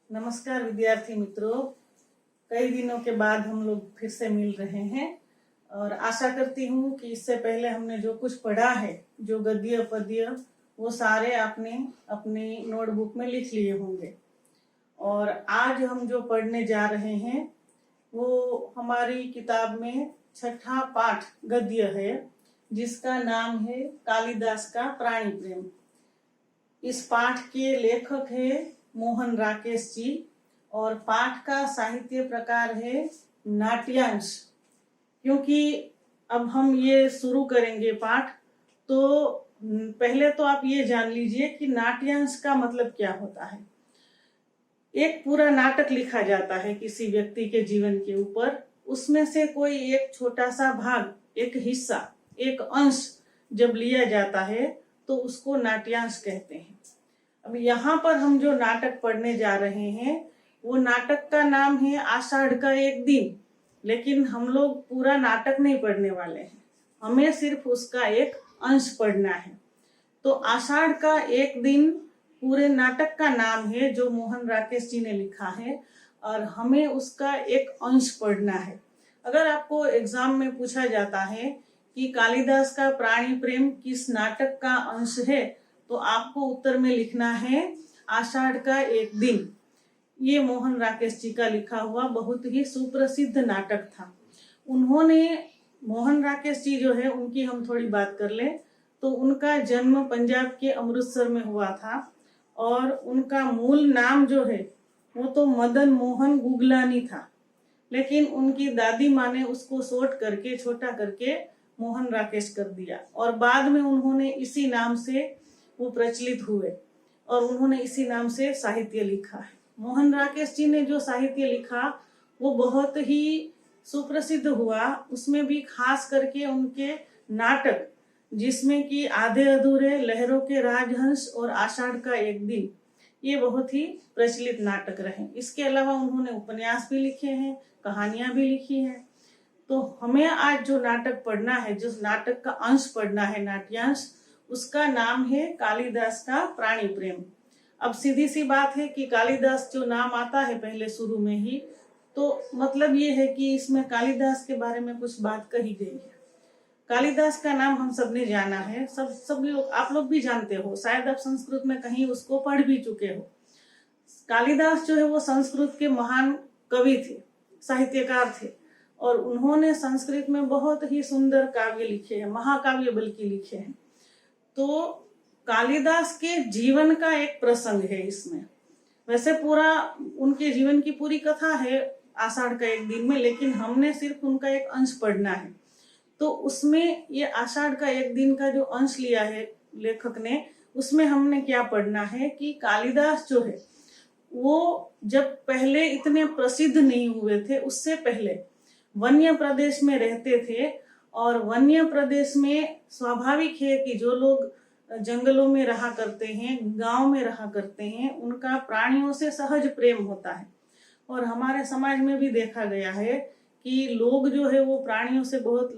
नमस्कार विद्यार्थी मित्रों, कई दिनों के बाद हम लोग फिर से मिल रहे हैं और आशा करती हूँ कि इससे पहले हमने जो कुछ पढ़ा है, जो गद्य पद्य, वो सारे आपने अपनी नोटबुक में लिख लिए होंगे। और आज हम जो पढ़ने जा रहे हैं वो हमारी किताब में छठा पाठ गद्य है, जिसका नाम है कालिदास का प्राणी प्रेम। इस पाठ के लेखक है मोहन राकेश जी और पाठ का साहित्य प्रकार है नाट्यांश। क्योंकि अब हम ये शुरू करेंगे पाठ, तो पहले तो आप ये जान लीजिए कि नाट्यांश का मतलब क्या होता है। एक पूरा नाटक लिखा जाता है किसी व्यक्ति के जीवन के ऊपर, उसमें से कोई एक छोटा सा भाग, एक हिस्सा, एक अंश जब लिया जाता है तो उसको नाट्यांश कहते हैं। अब यहाँ पर हम जो नाटक पढ़ने जा रहे हैं वो नाटक का नाम है आषाढ़ का एक दिन, लेकिन हम लोग पूरा नाटक नहीं पढ़ने वाले हैं, हमें सिर्फ उसका एक अंश पढ़ना है। तो आषाढ़ का एक दिन पूरे नाटक का नाम है जो मोहन राकेश जी ने लिखा है, और हमें उसका एक अंश पढ़ना है। अगर आपको एग्जाम में पूछा जाता है कि कालिदास का प्राणी प्रेम किस नाटक का अंश है, तो आपको उत्तर में लिखना है आषाढ़ का एक दिन। ये मोहन राकेश जी का लिखा हुआ बहुत ही सुप्रसिद्ध नाटक था। मोहन राकेश जी जो है, उनकी हम थोड़ी बात कर लें तो उनका जन्म पंजाब के अमृतसर में हुआ था और उनका मूल नाम जो है वो तो मदन मोहन गुगलानी था, लेकिन उनकी दादी माँ ने उसको शॉर्ट करके, छोटा करके मोहन राकेश कर दिया और बाद में उन्होंने इसी नाम से वो प्रचलित हुए और उन्होंने इसी नाम से साहित्य लिखा है। मोहन राकेश जी ने जो साहित्य लिखा वो बहुत ही सुप्रसिद्ध हुआ। उसमें भी खास करके उनके नाटक, जिसमें कि आधे अधूरे, लहरों के राजहंस और आषाढ़ का एक दिन, ये बहुत ही प्रचलित नाटक रहे। इसके अलावा उन्होंने उपन्यास भी लिखे हैं, कहानियां भी लिखी हैं। तो हमें आज जो नाटक पढ़ना है, जिस नाटक का अंश पढ़ना है, नाट्यांश, उसका नाम है कालिदास का प्राणी प्रेम। अब सीधी सी बात है कि कालिदास जो नाम आता है पहले शुरू में ही, तो मतलब ये है कि इसमें कालिदास के बारे में कुछ बात कही गई है। कालिदास का नाम हम सब ने जाना है, सब लोग, आप लोग भी जानते हो, शायद आप संस्कृत में कहीं उसको पढ़ भी चुके हो। कालिदास जो है वो संस्कृत के महान कवि थे, साहित्यकार थे, और उन्होंने संस्कृत में बहुत ही सुंदर काव्य लिखे हैं, महाकाव्य बल्कि लिखे हैं। तो कालिदास के जीवन का एक प्रसंग है इसमें। वैसे पूरा उनके जीवन की पूरी कथा है आषाढ़ का एक दिन में, लेकिन हमने सिर्फ उनका एक अंश पढ़ना है। तो उसमें ये आषाढ़ का एक दिन का जो अंश लिया है लेखक ने, उसमें हमने क्या पढ़ना है कि कालिदास जो है वो जब पहले इतने प्रसिद्ध नहीं हुए थे, उससे पहले वन्य प्रदेश में रहते थे। और वन्य प्रदेश में स्वाभाविक है कि जो लोग जंगलों में रहा करते हैं, गांव में रहा करते हैं, उनका प्राणियों से सहज प्रेम होता है। और हमारे समाज में भी देखा गया है कि लोग जो है वो प्राणियों से बहुत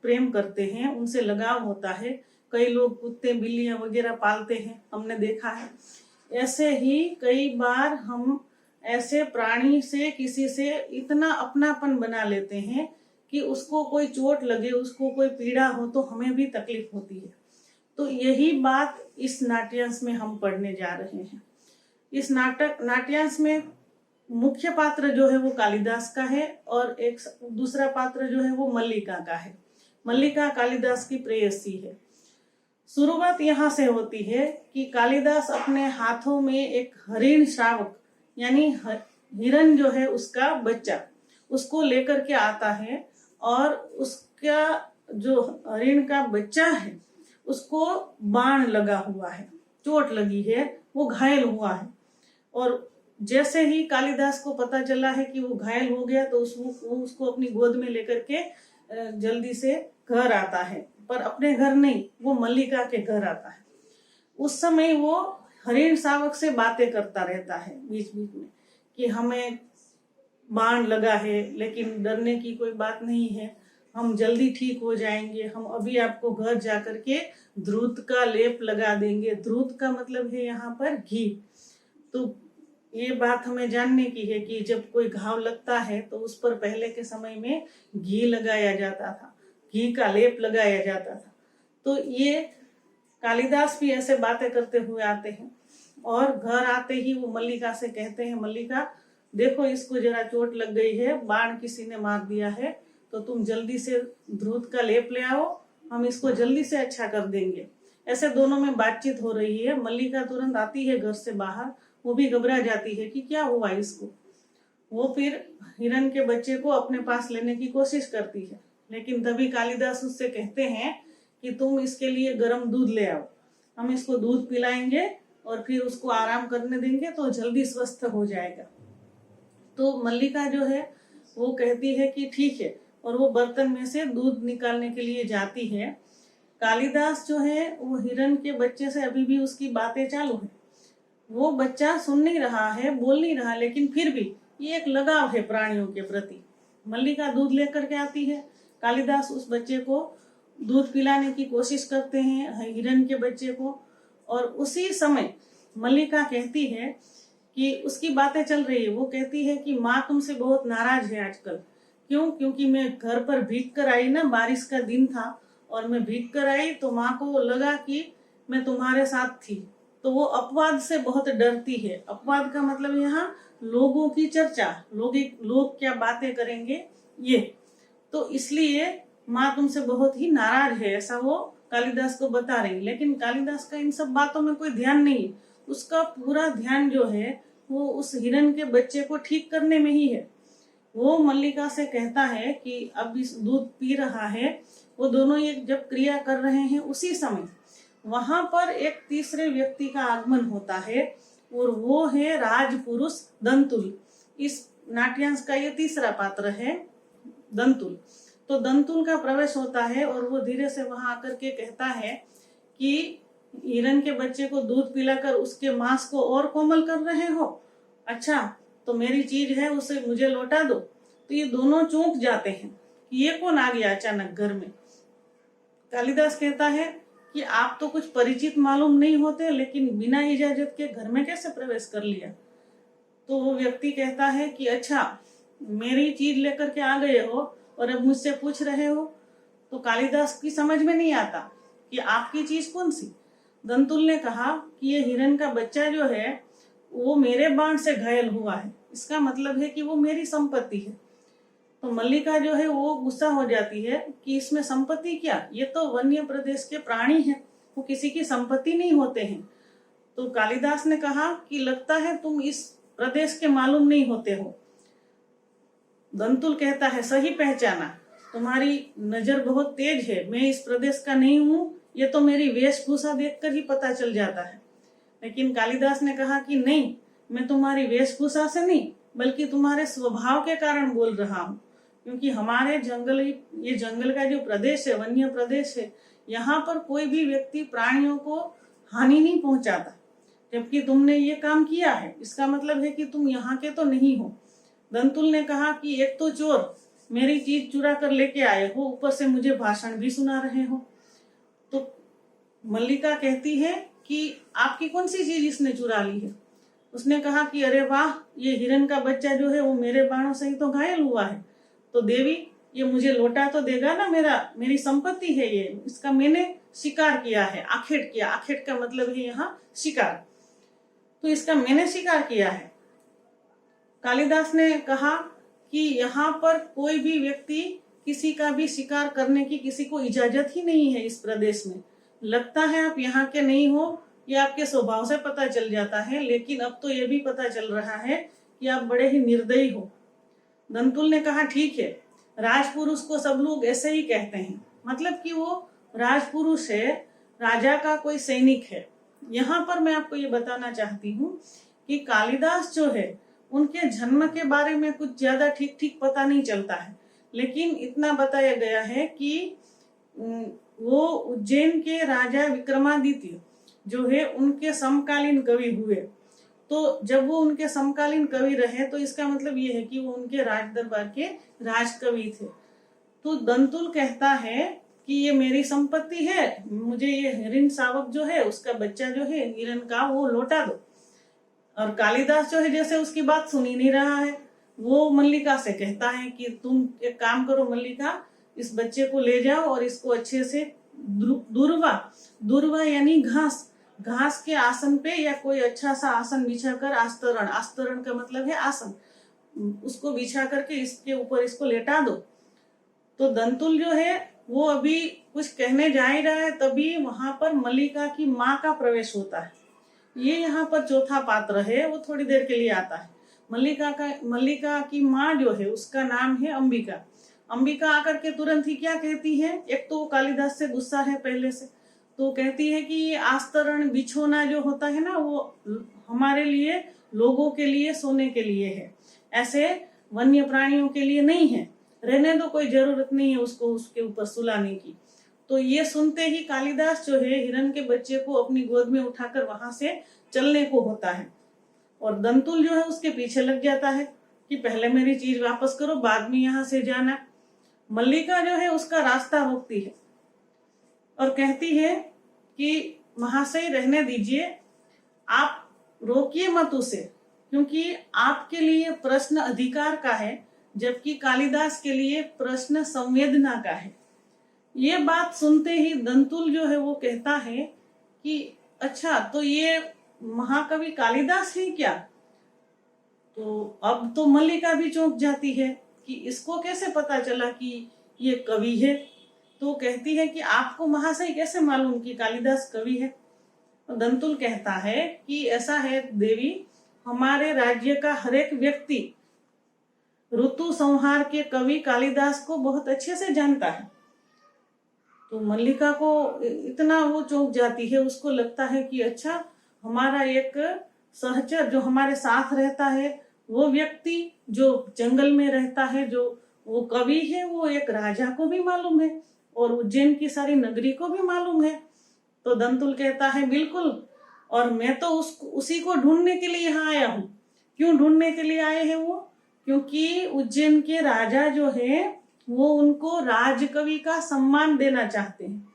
प्रेम करते हैं, उनसे लगाव होता है। कई लोग कुत्ते, बिल्लियां वगैरह पालते हैं, हमने देखा है। ऐसे ही कई बार हम ऐसे प्राणी से, किसी से इतना अपनापन बना लेते हैं कि उसको कोई चोट लगे, उसको कोई पीड़ा हो तो हमें भी तकलीफ होती है। तो यही बात इस नाट्यांश में हम पढ़ने जा रहे हैं। इस नाट्यांश में मुख्य पात्र जो है वो कालिदास का है और एक दूसरा पात्र जो है वो मल्लिका का है। मल्लिका कालिदास की प्रेयसी है। शुरुआत यहाँ से होती है कि कालिदास अपने हाथों में एक हरिण शावक, यानी हिरन जो है उसका बच्चा, उसको लेकर के आता है और उसका जो हरिण का बच्चा है उसको बाण लगा हुआ है, चोट लगी है, वो घायल हुआ है। और जैसे ही कालिदास को पता चला है कि वो घायल हो गया तो उसको अपनी गोद में लेकर के जल्दी से घर आता है, पर अपने घर नहीं, वो मल्लिका के घर आता है। उस समय वो हरिण शावक से बातें करता रहता है बीच बीच में कि हमें बाण लगा है, लेकिन डरने की कोई बात नहीं है, हम जल्दी ठीक हो जाएंगे, हम अभी आपको घर जाकर के ध्रुत का लेप लगा देंगे। ध्रुत का मतलब है यहाँ पर घी। तो ये बात हमें जानने की है कि जब कोई घाव लगता है तो उस पर पहले के समय में घी लगाया जाता था, घी का लेप लगाया जाता था। तो ये कालिदास भी ऐसे बातें करते हुए आते हैं और घर आते ही वो मल्लिका से कहते हैं, मल्लिका देखो इसको जरा चोट लग गई है, बाण किसी ने मार दिया है, तो तुम जल्दी से धूत का लेप ले आओ, हम इसको जल्दी से अच्छा कर देंगे। ऐसे दोनों में बातचीत हो रही है। मल्लिका तुरंत आती है घर से बाहर, वो भी घबरा जाती है कि क्या हुआ इसको। वो फिर हिरण के बच्चे को अपने पास लेने की कोशिश करती है, लेकिन तभी कालिदास उससे कहते हैं कि तुम इसके लिए गर्म दूध ले आओ, हम इसको दूध पिलाएंगे और फिर उसको आराम करने देंगे तो जल्दी स्वस्थ हो जाएगा। तो मल्लिका जो है वो कहती है कि ठीक है, और वो बर्तन में से दूध निकालने के लिए जाती है। कालिदास जो है वो हिरण के बच्चे से अभी भी उसकी बातें चालू है। वो बच्चा सुन नहीं रहा है, बोल नहीं रहा, लेकिन फिर भी ये एक लगाव है प्राणियों के प्रति। मल्लिका दूध लेकर के आती है, कालिदास उस बच्चे को दूध पिलाने की कोशिश करते हैं हिरण के बच्चे को, और उसी समय मल्लिका कहती है कि उसकी बातें चल रही है। वो कहती है कि माँ तुमसे बहुत नाराज है आजकल। क्यों? क्योंकि मैं घर पर भीग कर आई ना, बारिश का दिन था और मैं भीग कर आई तो माँ को लगा कि मैं तुम्हारे साथ थी, तो वो अपवाद से बहुत डरती है। अपवाद का मतलब यहाँ लोगों की चर्चा, लोग क्या बातें करेंगे ये, तो इसलिए माँ तुमसे बहुत ही नाराज है, ऐसा वो कालिदास को बता रही। लेकिन कालिदास का इन सब बातों में कोई ध्यान नहीं, उसका पूरा ध्यान जो है वो उस हिरण के बच्चे को ठीक करने में ही है। वो मल्लिका से कहता है कि अब इस दूध पी रहा है, वो दोनों ये जब क्रिया कर रहे हैं उसी समय वहां पर एक तीसरे व्यक्ति का आगमन होता है, और वो है राजपुरुष दंतुल। इस नाट्यांश का ये तीसरा पात्र है दंतुल। तो दंतुल का प्रवेश होता है और वो धीरे से वहां आकर के कहता है कि हिरण के बच्चे को दूध पिलाकर उसके मांस को और कोमल कर रहे हो, अच्छा तो मेरी चीज है उसे मुझे लौटा दो। तो ये दोनों चौंक जाते हैं कि ये कौन आ गया अचानक घर में। कालिदास कहता है कि आप तो कुछ परिचित मालूम नहीं होते, लेकिन बिना इजाजत के घर में कैसे प्रवेश कर लिया। तो वो व्यक्ति कहता है कि अच्छा मेरी चीज लेकर के आ गए हो और अब मुझसे पूछ रहे हो। तो कालिदास की समझ में नहीं आता कि आपकी चीज कौन सी। दंतुल ने कहा कि ये हिरण का बच्चा जो है वो मेरे बाण से घायल हुआ है, इसका मतलब है कि वो मेरी संपत्ति है। तो मल्लिका जो है वो गुस्सा हो जाती है कि इसमें संपत्ति क्या, ये तो वन्य प्रदेश के प्राणी हैं, वो किसी की संपत्ति नहीं होते हैं। तो कालिदास ने कहा कि लगता है तुम इस प्रदेश के मालूम नहीं होते हो। दंतुल कहता है सही पहचाना, तुम्हारी नजर बहुत तेज है, मैं इस प्रदेश का नहीं हूँ, ये तो मेरी वेशभूषा देखकर ही पता चल जाता है। लेकिन कालिदास ने कहा कि नहीं, मैं तुम्हारी वेशभूषा से नहीं बल्कि तुम्हारे स्वभाव के कारण बोल रहा हूँ, क्योंकि हमारे जंगल, ये जंगल का जो प्रदेश है, वन्य प्रदेश है, यहाँ पर कोई भी व्यक्ति प्राणियों को हानि नहीं पहुंचाता, जबकि तुमने ये काम किया है, इसका मतलब है कि तुम यहाँ के तो नहीं हो। दंतुल ने कहा कि एक तो चोर मेरी चीज चुरा कर लेके आए हो, ऊपर से मुझे भाषण भी सुना रहे हो। तो मल्लिका कहती है कि आपकी कौन सी चीज इसने चुरा ली है। उसने कहा कि अरे वाह, ये हिरण का बच्चा जो है वो मेरे बाणों से ही तो घायल हुआ है, तो देवी ये मुझे लौटा तो देगा ना, मेरी संपत्ति है ये, इसका मैंने शिकार किया है, आखेट किया। आखेट का मतलब है यहाँ शिकार, तो इसका मैंने शिकार किया है। कालिदास ने कहा कि यहाँ पर कोई भी व्यक्ति किसी का भी शिकार करने की किसी को इजाजत ही नहीं है इस प्रदेश में। लगता है आप यहाँ के नहीं हो, ये आपके स्वभाव से पता चल जाता है, लेकिन अब तो ये भी पता चल रहा है कि आप बड़े ही निर्दयी हो। दंतुल ने कहा ठीक है, राजपुरुष को सब लोग ऐसे ही कहते हैं, मतलब कि वो राजपुरुष है, राजा का कोई सैनिक है। यहाँ पर मैं आपको ये बताना चाहती हूँ कि कालिदास जो है उनके जन्म के बारे में कुछ ज्यादा ठीक ठीक पता नहीं चलता है, लेकिन इतना बताया गया है कि वो उज्जैन के राजा विक्रमादित्य जो है उनके समकालीन कवि हुए। तो जब वो उनके समकालीन कवि रहे तो इसका मतलब ये है कि वो उनके राज दरबार के राजकवि थे। तो दंतुल कहता है कि ये मेरी संपत्ति है, मुझे ये हिरण शावक जो है उसका बच्चा जो है हिरण का वो लौटा दो। और कालिदास जो है जैसे उसकी बात सुन ही नहीं रहा है। वो मल्लिका से कहता है कि तुम एक काम करो मल्लिका, इस बच्चे को ले जाओ और इसको अच्छे से दुर्वा दुर्वा यानी घास घास के आसन पे या कोई अच्छा सा आसन बिछाकर, आस्तरण आस्तरण का मतलब है आसन, उसको बिछा करके इसके ऊपर इसको लेटा दो। तो दंतुल जो है वो अभी कुछ कहने जा ही रहा है, तभी वहां पर मल्लिका की माँ का प्रवेश होता है। ये यहाँ पर चौथा पात्र है, वो थोड़ी देर के लिए आता है। मल्लिका की माँ जो है उसका नाम है अंबिका। अंबिका आकर के तुरंत ही क्या कहती है, एक तो कालिदास से गुस्सा है पहले से, तो कहती है कि ये आस्तरण बिछोना जो होता है ना, वो हमारे लिए, लोगों के लिए सोने के लिए है, ऐसे वन्य प्राणियों के लिए नहीं है। रहने दो, कोई जरूरत नहीं है उसको उसके ऊपर सुलाने की। तो ये सुनते ही कालिदास जो है हिरण के बच्चे को अपनी गोद में उठाकर वहां से चलने को होता है, और दंतुल जो है उसके पीछे लग जाता है कि पहले मेरी चीज वापस करो, बाद में यहाँ से जाना। मल्लिका जो है उसका रास्ता रोकती है और कहती है कि महाशय रहने दीजिए, आप रोकिए मत उसे, क्योंकि आपके लिए प्रश्न अधिकार का है, जबकि कालिदास के लिए प्रश्न संवेदना का है। ये बात सुनते ही दंतुल जो है वो कहता है कि अच्छा, तो ये महाकवि कालिदास है क्या? तो अब तो मल्लिका भी चौंक जाती है कि इसको कैसे पता चला कि ये कवि है। तो कहती है कि आपको महाशय कैसे मालूम कि कालिदास कवि है? तो दंतुल कहता है कि ऐसा है देवी, हमारे राज्य का हर एक व्यक्ति ऋतु संहार के कवि कालिदास को बहुत अच्छे से जानता है। तो मल्लिका को इतना वो चौंक जाती है, उसको लगता है कि अच्छा, हमारा एक सहचर जो हमारे साथ रहता है, वो व्यक्ति जो जंगल में रहता है, जो वो कवि है, वो एक राजा को भी मालूम है और उज्जैन की सारी नगरी को भी मालूम है। तो दंतुल कहता है बिल्कुल, और मैं तो उसी को ढूंढने के लिए यहाँ आया हूँ। क्यों ढूंढने के लिए आए हैं वो? क्योंकि उज्जैन के राजा जो है वो उनको राजकवि का सम्मान देना चाहते हैं,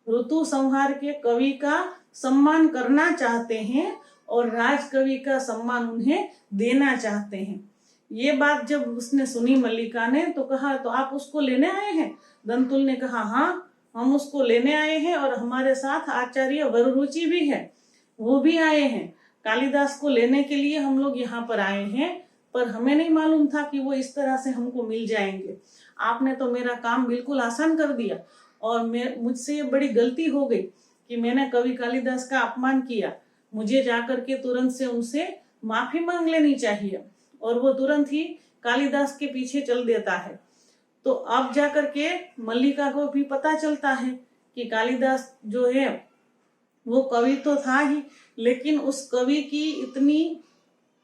ऋतु संहार के कवि का सम्मान करना चाहते हैं और राजकवि का सम्मान उन्हें देना चाहते हैं। ये बात जब उसने सुनी मल्लिका ने, तो कहा तो आप उसको लेने आए हैं? दंतुल ने कहा हाँ, हम उसको लेने आए हैं और हमारे साथ आचार्य वररुचि भी है, वो भी आए हैं। कालिदास को लेने के लिए हम लोग यहाँ पर आए हैं, पर हमें नहीं मालूम था कि वो इस तरह से हमको मिल जाएंगे। आपने तो मेरा काम बिल्कुल आसान कर दिया, और मुझसे ये बड़ी गलती हो गई कि मैंने कवि कालिदास का अपमान किया। मुझे जाकर के तुरंत से उनसे माफी मांग लेनी चाहिए। और वो तुरंत ही कालिदास के पीछे चल देता है। तो अब जाकर के मल्लिका को भी पता चलता है कि कालिदास जो है वो कवि तो था ही, लेकिन उस कवि की इतनी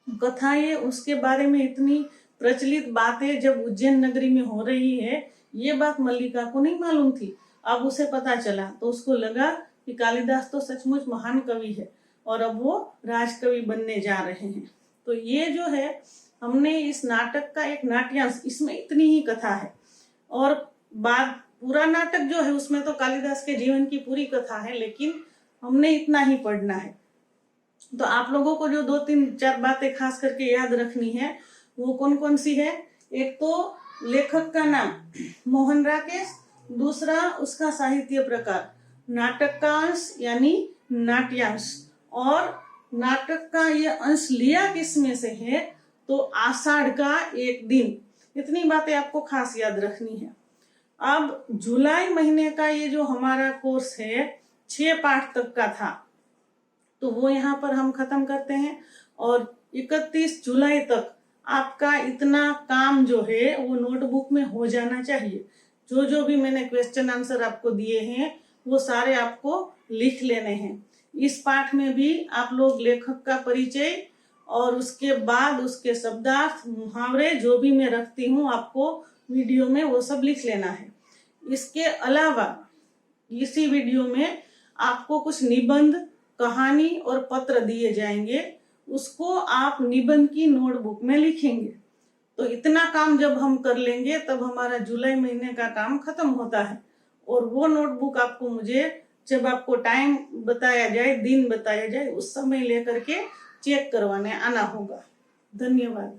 कथाएं, उसके बारे में इतनी प्रचलित बातें जब उज्जैन नगरी में हो रही है, ये बात मल्लिका को नहीं मालूम थी। अब उसे पता चला तो उसको लगा कि कालिदास तो सचमुच महान कवि है और अब वो राजकवि बनने जा रहे हैं। तो ये जो है, हमने इस नाटक का एक नाट्यांश, इसमें इतनी ही कथा है, और बाद पूरा नाटक जो है उसमें तो कालिदास के जीवन की पूरी कथा है, लेकिन हमने इतना ही पढ़ना है। तो आप लोगों को जो 2-3-4 बातें खास करके याद रखनी है, वो कौन कौन सी है? एक तो लेखक का नाम मोहन राकेश, दूसरा उसका साहित्य प्रकार, नाटक का अंश यानी नाट्यांश, और नाटक का ये अंश लिया किस में से है? तो आषाढ़ का एक दिन। इतनी बातें आपको खास याद रखनी है। अब जुलाई महीने का ये जो हमारा कोर्स है 6 पाठ तक का था, तो वो यहाँ पर हम खत्म करते हैं, और 31 जुलाई तक आपका इतना काम जो है वो नोटबुक में हो जाना चाहिए। जो जो भी मैंने क्वेश्चन आंसर आपको दिए हैं वो सारे आपको लिख लेने हैं। इस पाठ में भी आप लोग लेखक का परिचय और उसके बाद उसके शब्दार्थ, मुहावरे जो भी मैं रखती हूँ आपको वीडियो में, वो सब लिख लेना है। इसके अलावा इसी वीडियो में आपको कुछ निबंध, कहानी और पत्र दिए जाएंगे, उसको आप निबंध की नोटबुक में लिखेंगे। तो इतना काम जब हम कर लेंगे तब हमारा जुलाई महीने का काम खत्म होता है, और वो नोटबुक आपको मुझे जब आपको टाइम बताया जाए, दिन बताया जाए, उस समय लेकर के चेक करवाने आना होगा। धन्यवाद।